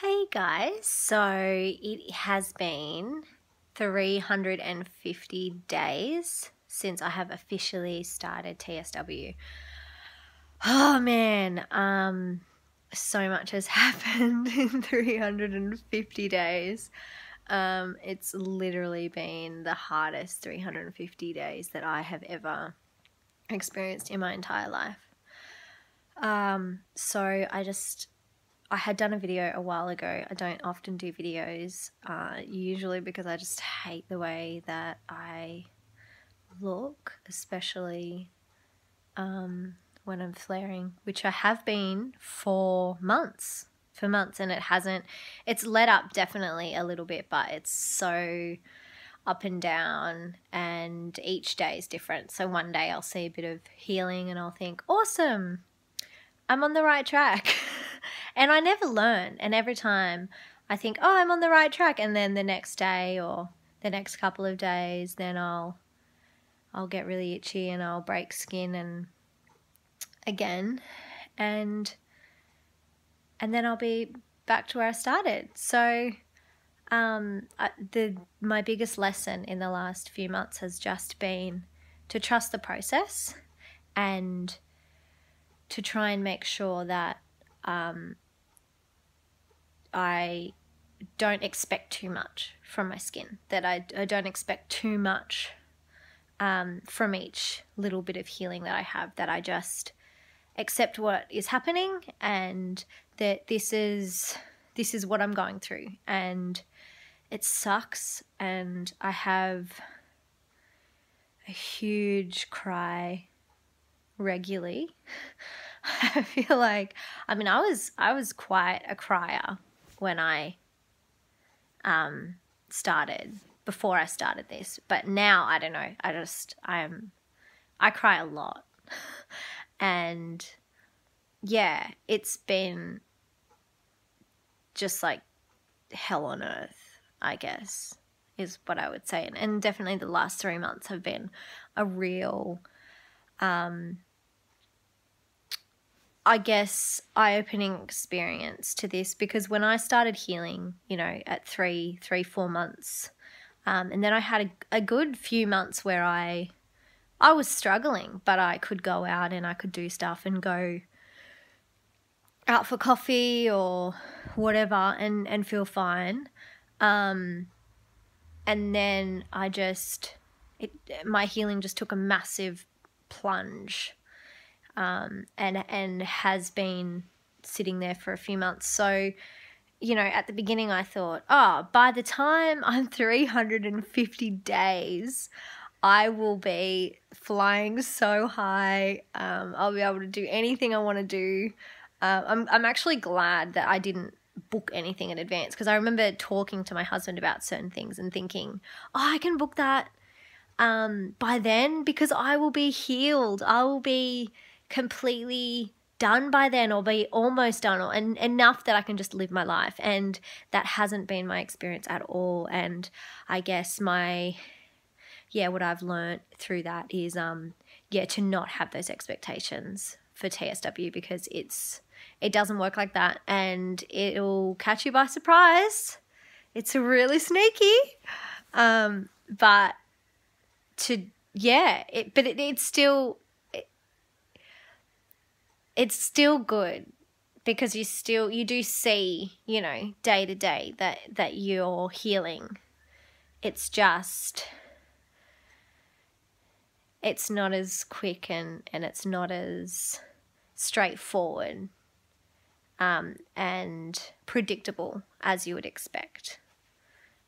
Hey guys, so it has been 350 days since I have officially started TSW. Oh man, so much has happened in 350 days. It's literally been the hardest 350 days that I have ever experienced in my entire life. So I had done a video a while ago. I don't often do videos, usually because I just hate the way that I look, especially when I'm flaring, which I have been for months, and it's let up definitely a little bit, but it's so up and down, and each day is different. So one day I'll see a bit of healing and I'll think, awesome, I'm on the right track. And I never learn. And every time I think, oh, I'm on the right track. And then the next day or the next couple of days, then I'll get really itchy and I'll break skin and again. And then I'll be back to where I started. So my biggest lesson in the last few months has just been to trust the process and to try and make sure that I don't expect too much from my skin, that I don't expect too much from each little bit of healing that I have, that I just accept what is happening and that this is what I'm going through, and it sucks, and I have a huge cry regularly. I feel like, I was quite a crier when I before I started this, but now I don't know, I cry a lot. And yeah, it's been just like hell on earth, I guess, is what I would say. And definitely the last 3 months have been a real I guess eye-opening experience to this, because when I started healing, at 4 months, and then I had a good few months where I was struggling, but I could go out and I could do stuff and go out for coffee or whatever and feel fine. And then my healing just took a massive plunge. And has been sitting there for a few months. So, at the beginning I thought, by the time I'm 350 days, I will be flying so high. I'll be able to do anything I want to do. I'm actually glad that I didn't book anything in advance, because I remember talking to my husband about certain things and thinking, I can book that by then, because I will be healed. I will be completely done by then, or be almost done, and enough that I can just live my life. And that hasn't been my experience at all. And I guess what I've learned through that is to not have those expectations for TSW, because it doesn't work like that, and it'll catch you by surprise. It's really sneaky, but it's still good, because you do see, day to day that you're healing. It's just, it's not as quick and it's not as straightforward and predictable as you would expect.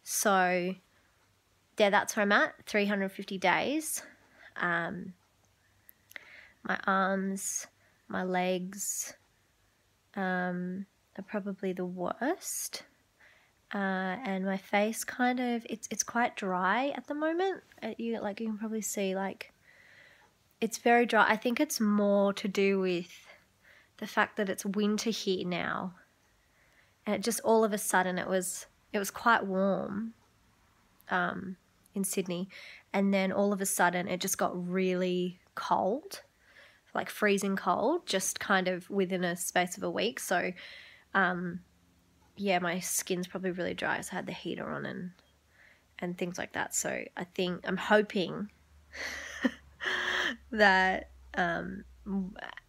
So yeah, that's where I'm at, 350 days. My arms, my legs are probably the worst, and my face it's quite dry at the moment. You can probably see, it's very dry. I think it's more to do with the fact that it's winter here now, and it just all of a sudden it was quite warm in Sydney, and then all of a sudden it just got really cold, like freezing cold, just kind of within a space of a week. So yeah, my skin's probably really dry, so I had the heater on and things like that. So I'm hoping that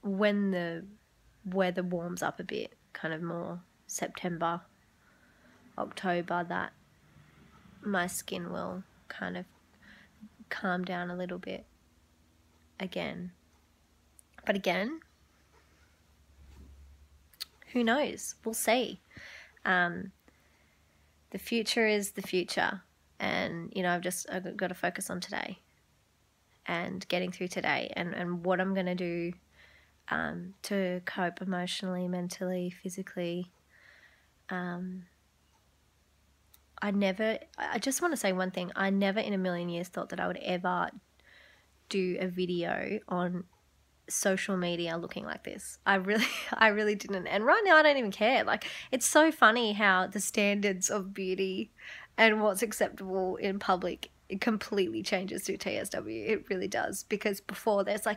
when the weather warms up a bit, kind of more September, October, that my skin will kind of calm down a little bit again. But again, who knows? We'll see. The future is the future, and I've got to focus on today and getting through today, and what I'm going to do to cope emotionally, mentally, physically. I just want to say one thing. I never in a million years thought that I would ever do a video on social media looking like this. I really didn't. And right now I don't even care. Like, it's so funny how the standards of beauty and what's acceptable in public, it completely changes through TSW. It really does. Because before there's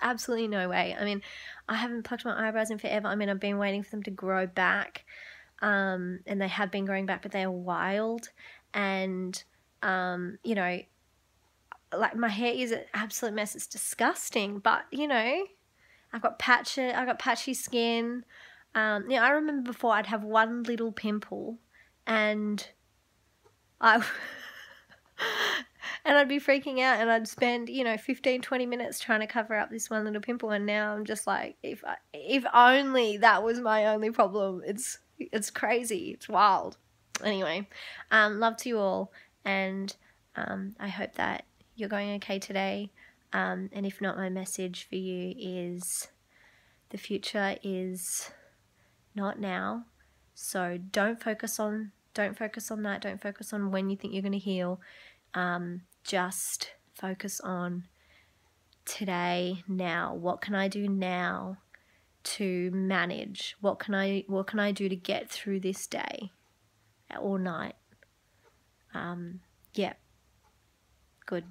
absolutely no way. I mean, I haven't plucked my eyebrows in forever. I mean, I've been waiting for them to grow back. And they have been growing back, but they are wild. And, like, my hair is an absolute mess. It's disgusting, but I've got patchy skin. I remember before I'd have one little pimple, and I'd be freaking out, and I'd spend 15-20 minutes trying to cover up this one little pimple, and now I'm just like, if only that was my only problem. It's crazy. It's wild. Anyway, love to you all, and I hope that you're going okay today, and if not, my message for you is the future is not now, so don't focus on that. Don't focus on when you think you're going to heal. Just focus on today, now. What can I do now to manage? What can I do to get through this day or night? Yeah, good.